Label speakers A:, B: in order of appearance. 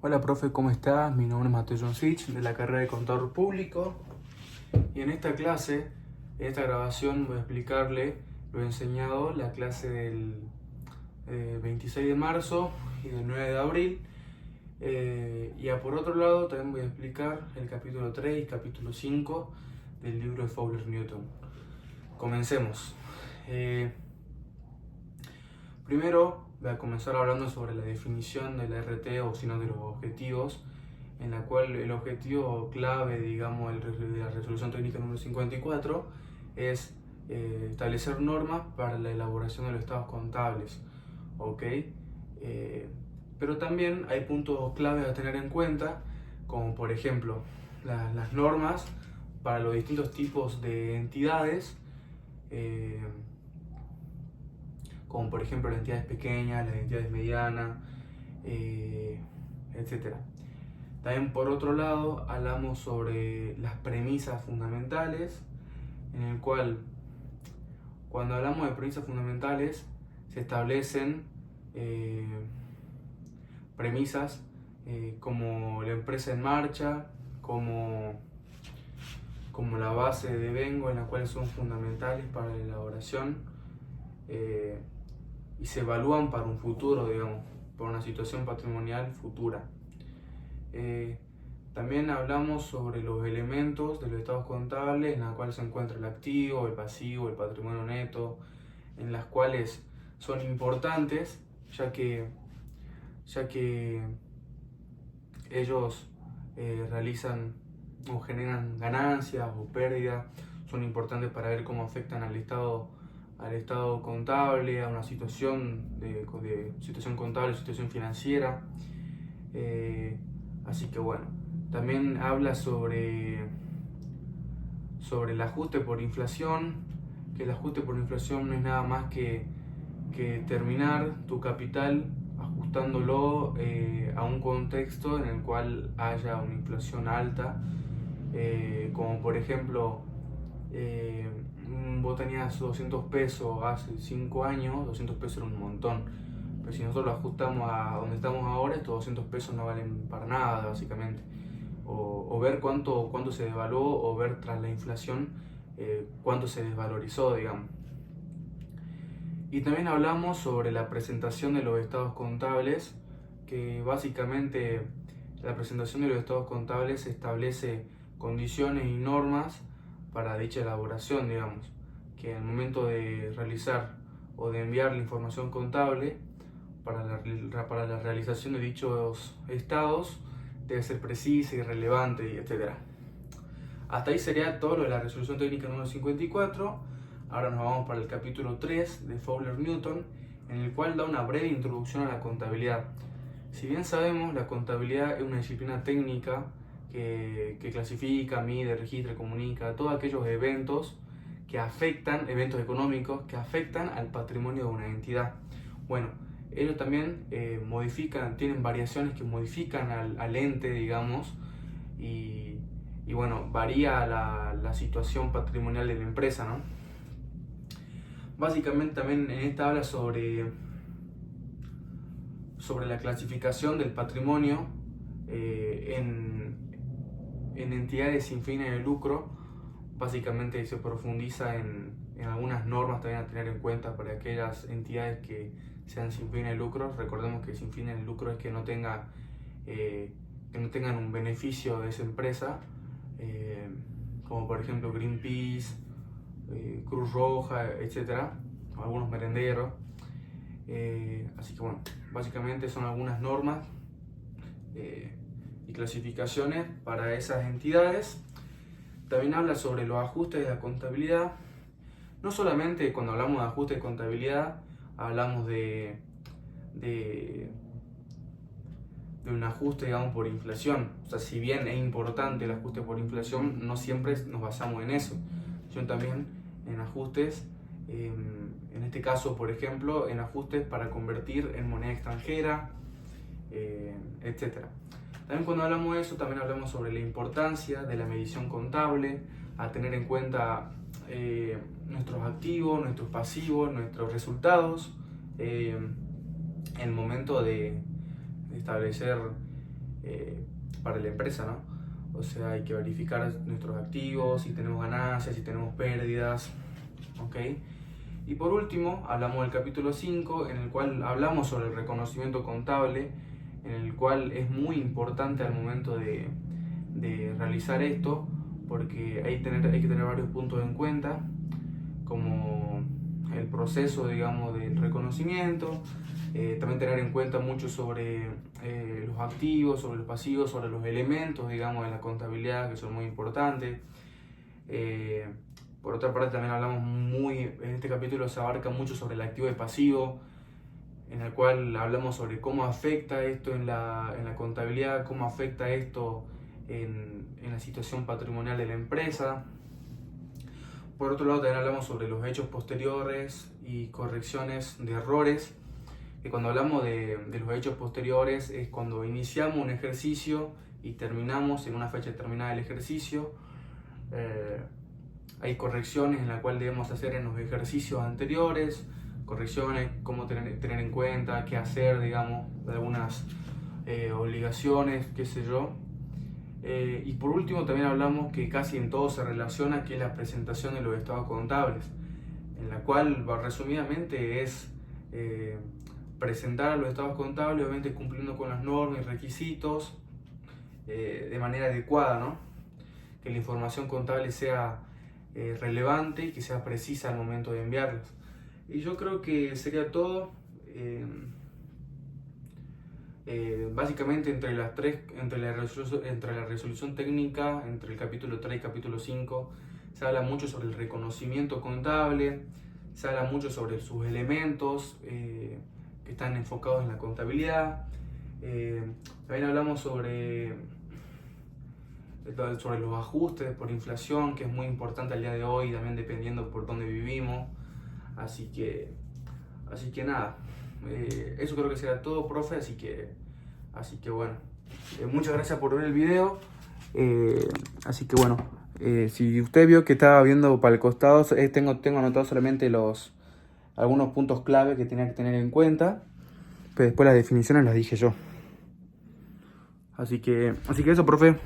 A: Hola profe, ¿cómo estás? Mi nombre es Mateo Joncic, de la carrera de Contador Público, y en esta clase, en esta grabación, voy a explicarle lo enseñado la clase del 26 de marzo y del 9 de abril. Por otro lado, también voy a explicar el capítulo 3 y capítulo 5 del libro de Fowler-Newton. Comencemos. Primero voy a comenzar hablando sobre la definición del RT, o sino de los objetivos, en la cual el objetivo clave, digamos, de la resolución técnica número 54 es establecer normas para la elaboración de los estados contables, ¿ok? Pero también hay puntos claves a tener en cuenta, como por ejemplo las normas para los distintos tipos de entidades, eh, como por ejemplo las entidades pequeñas, las entidades medianas, etc. También por otro lado hablamos sobre las premisas fundamentales, en el cual cuando hablamos de premisas fundamentales se establecen premisas como la empresa en marcha, como la base de Vengo, en las cuales son fundamentales para la elaboración y se evalúan para un futuro, digamos, para una situación patrimonial futura. También hablamos sobre los elementos de los estados contables, en la cual se encuentra el activo, el pasivo, el patrimonio neto, en las cuales son importantes ya que ellos realizan o generan ganancias o pérdidas, son importantes para ver cómo afectan al estado contable, a una situación de situación contable, situación financiera. Así que bueno, también habla sobre el ajuste por inflación, que el ajuste por inflación no es nada más que terminar tu capital ajustándolo a un contexto en el cual haya una inflación alta, como por ejemplo vos tenías 200 pesos hace 5 años, 200 pesos era un montón, pero si nosotros lo ajustamos a donde estamos ahora, estos 200 pesos no valen para nada básicamente, o ver cuánto se devaluó, o ver tras la inflación cuánto se desvalorizó, digamos. Y también hablamos sobre la presentación de los estados contables, que básicamente la presentación de los estados contables establece condiciones y normas para dicha elaboración, digamos, que al momento de realizar o de enviar la información contable para la realización de dichos estados debe ser precisa y relevante, etc. Hasta ahí sería todo lo de la resolución técnica número 54. Ahora nos vamos para el capítulo 3 de Fowler-Newton, en el cual da una breve introducción a la contabilidad. Si bien sabemos, la contabilidad es una disciplina técnica que clasifica, mide, registra, comunica todos aquellos eventos económicos que afectan al patrimonio de una entidad. Bueno, ellos también tienen variaciones que modifican al ente, digamos, y bueno, varía la situación patrimonial de la empresa, ¿no? Básicamente también en esta habla sobre la clasificación del patrimonio en entidades sin fines de lucro. Básicamente se profundiza en algunas normas también a tener en cuenta para aquellas entidades que sean sin fines de lucro. Recordemos que sin fines de lucro es que no tengan un beneficio de esa empresa, como por ejemplo Greenpeace, Cruz Roja, etcétera, algunos merenderos. Así que bueno, básicamente son algunas normas y clasificaciones para esas entidades. También habla sobre los ajustes de la contabilidad. No solamente cuando hablamos de ajustes de contabilidad hablamos de un ajuste, digamos, por inflación. O sea, si bien es importante el ajuste por inflación, no siempre nos basamos en eso, sino también en ajustes, en este caso, por ejemplo, en ajustes para convertir en moneda extranjera, etc. También cuando hablamos de eso, también hablamos sobre la importancia de la medición contable, a tener en cuenta nuestros activos, nuestros pasivos, nuestros resultados, en el momento de establecer para la empresa, ¿no? O sea, hay que verificar nuestros activos, si tenemos ganancias, si tenemos pérdidas, ¿ok? Y por último, hablamos del capítulo 5, en el cual hablamos sobre el reconocimiento contable, en el cual es muy importante al momento de realizar esto, porque hay que tener varios puntos en cuenta, como el proceso, digamos, del reconocimiento, también tener en cuenta mucho sobre los activos, sobre los pasivos, sobre los elementos, digamos, de la contabilidad que son muy importantes. Por otra parte, también hablamos en este capítulo se abarca mucho sobre el activo y pasivo, en el cual hablamos sobre cómo afecta esto en la contabilidad, cómo afecta esto en la situación patrimonial de la empresa. Por otro lado, también hablamos sobre los hechos posteriores y correcciones de errores, que cuando hablamos de los hechos posteriores es cuando iniciamos un ejercicio y terminamos en una fecha determinada del ejercicio. Hay correcciones en las cuales debemos hacer en los ejercicios anteriores, correcciones, cómo tener en cuenta, qué hacer, digamos, de algunas obligaciones, qué sé yo. Y por último también hablamos que casi en todo se relaciona, que es la presentación de los estados contables, en la cual resumidamente es presentar los estados contables, obviamente cumpliendo con las normas y requisitos de manera adecuada, ¿no? Que la información contable sea relevante y que sea precisa al momento de enviarlos. Y yo creo que sería todo. Básicamente entre la resolución técnica, entre el capítulo 3 y el capítulo 5, se habla mucho sobre el reconocimiento contable, se habla mucho sobre sus elementos que están enfocados en la contabilidad. También hablamos sobre los ajustes por inflación, que es muy importante al día de hoy, también dependiendo por dónde vivimos. Así que nada, eso creo que será todo, profe, así que bueno, muchas gracias por ver el video. Así que bueno, si usted vio que estaba viendo para el costado, tengo anotado solamente algunos puntos clave que tenía que tener en cuenta, pero después las definiciones las dije yo. Así que eso, profe.